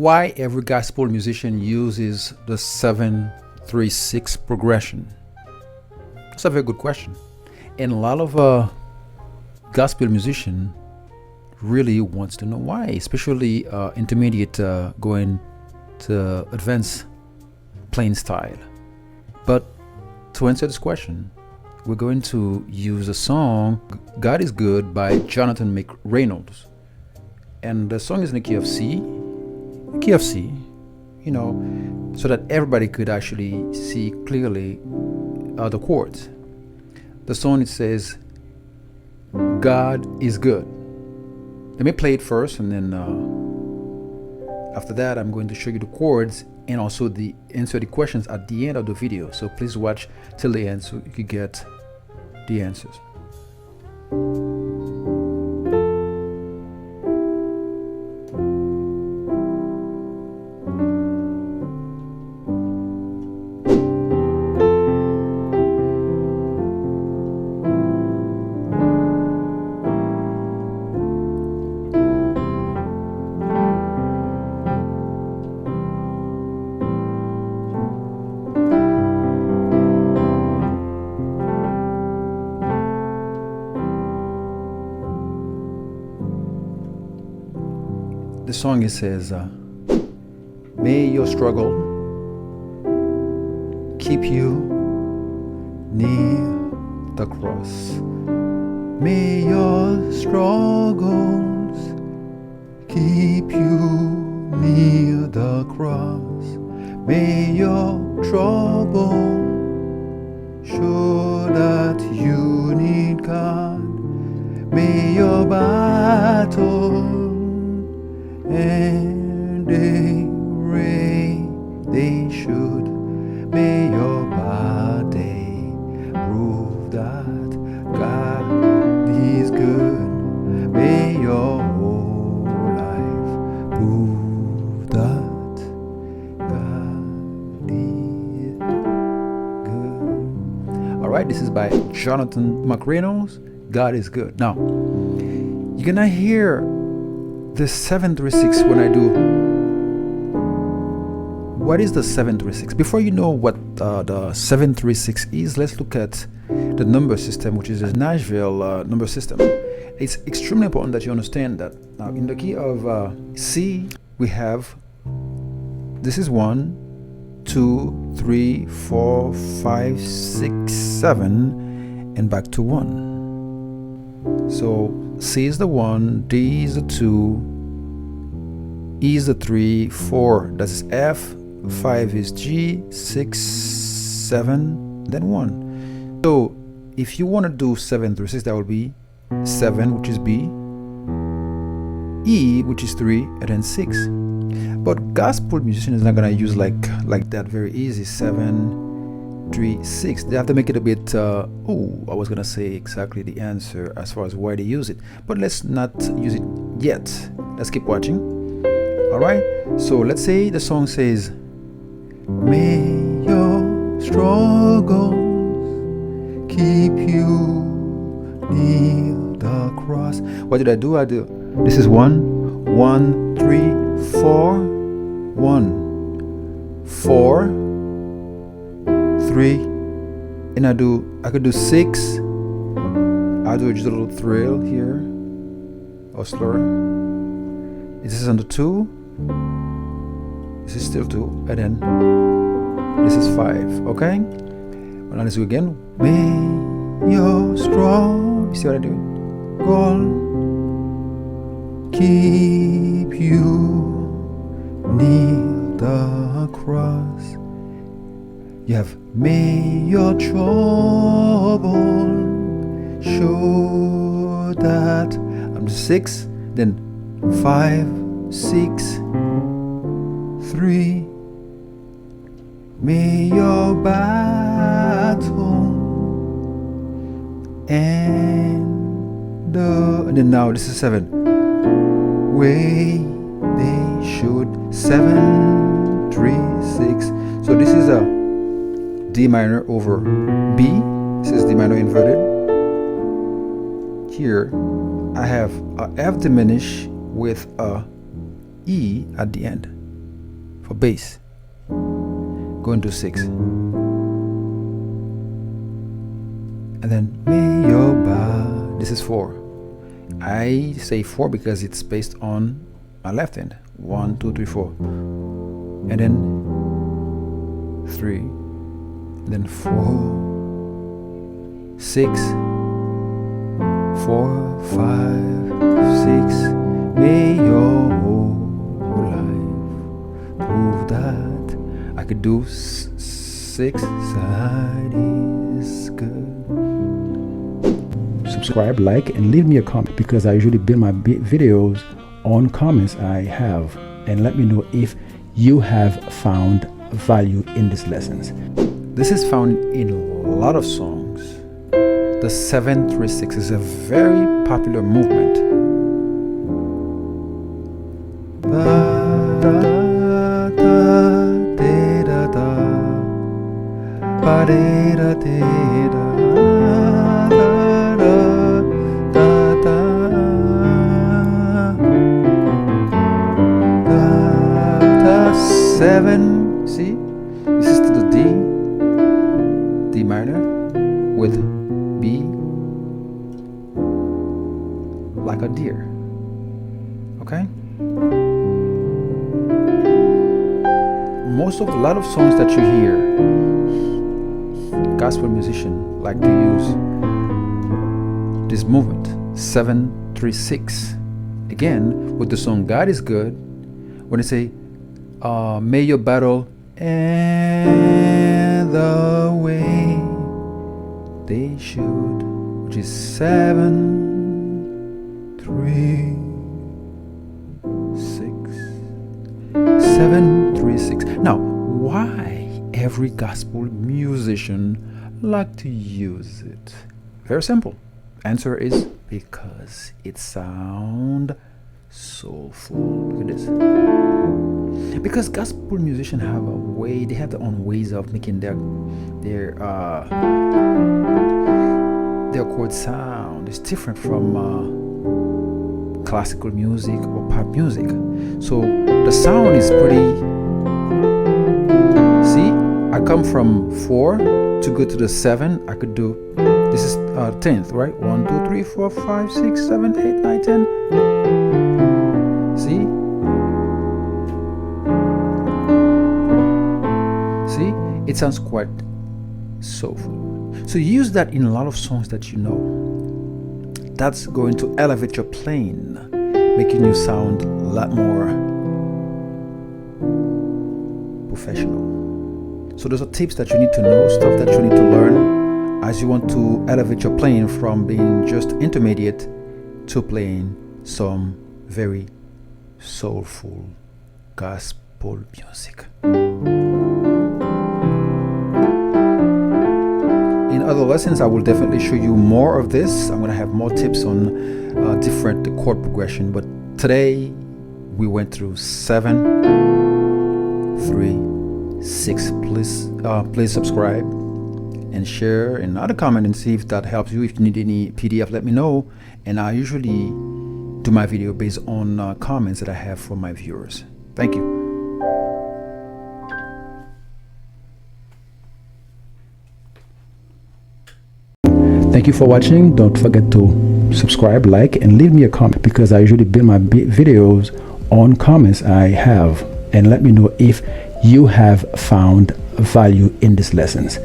why every gospel musician uses the 7-3-6 progression? That's a very good question. And a lot of gospel musician really wants to know why, especially intermediate going to advanced playing style. But to answer this question, we're going to use a song, God is Good by Jonathan McReynolds. And the song is in the key of C, you know, so that everybody could actually see clearly the chords. The song, it says, God is good. Let me play it first, and then after that, I'm going to show you the chords and also answer the questions at the end of the video. So please watch till the end so you can get the answers. The song, it says, may your struggle keep you near the cross. May your struggles keep you near the cross. May your trouble show that you need God. May your battle and they should. May your body prove that God is good. May your whole life prove that God is good. All right, this is by Jonathan McReynolds. God is good. Now, you're gonna hear the 7-3-6 when I do. What is the 7-3-6? Before you know what the 7-3-6 is, let's look at the number system, which is the Nashville number system. It's extremely important that you understand that. Now, in the key of C, we have, this is 1, 2, 3, 4, 5, 6, 7, and back to 1. So C is the 1, D is the 2, E is the 3, 4, that's F, 5 is G, 6, 7, then 1. So if you want to do 7-3-6, that would be 7, which is B, E, which is 3, and then 6. But gospel musician is not gonna use like that very easy 7-3-6. They have to make it a bit I was gonna say exactly the answer as far as why they use it, but let's not use it yet. Let's keep watching. All right, so let's say the song says, may your struggles keep you near the cross. What did I do? This is 1, 1, 3, 4, 1, 4, 3, and I could do 6. I'll do just a little thrill here, or slur. This is on the 2. This is still 2, and then this is 5. Okay. Well, now let's do it again. May your strong, you see what I do? God keep you near the cross. You have, may your trouble show that. I'm 6, then 5, 6, 3. May your battle and then now this is 7. Way they should 7-3-6. So this is a D minor over B. This is D minor inverted. Here I have a F diminished with a E at the end. for bass. Going to 6. And then may your body. This is 4. I say 4 because it's based on my left hand. 1, 2, 3, 4. And then 3. And then 4, 6, 4, 5, 6. May your whole life prove that I could do 6 side is good. Subscribe, like, and leave me a comment because I usually build my videos on comments I have, and let me know if you have found value in these lessons. This is found in a lot of songs. The 7-3-6 is a very popular movement. Seven, see, this is to the D minor with B like a deer. Okay. A lot of songs that you hear, gospel musicians like to use this movement 7-3-6. Again, with the song "God Is Good," when they say may your battle and the way they should, which is 7-3-6. 7-3-6. Now, why every gospel musician like to use it? Very simple. Answer is because it sounds soulful. Look at this. Because gospel musicians have a way, they have their own ways of making their chord sound. It's different from classical music or pop music. So the sound is pretty. See, I come from 4 to go to the 7. I could do, this is 10th, right? 1, 2, 3, 4, 5, 6, 7, 8, 9, 10. See? See? It sounds quite soulful. So you use that in a lot of songs that you know. That's going to elevate your playing, making you sound a lot more professional. So those are tips that you need to know, stuff that you need to learn as you want to elevate your playing from being just intermediate to playing some very soulful gospel music. In other lessons, I will definitely show you more of this. I'm going to have more tips on different chord progression, but today we went through 7-3-6. Please subscribe and share and add a comment and see if that helps you. If you need any PDF, let me know, and I usually do my video based on comments that I have from my viewers. Thank you. Thank you for watching. Don't forget to subscribe, like, and leave me a comment because I usually build my videos on comments I have, and let me know if you have found value in these lessons.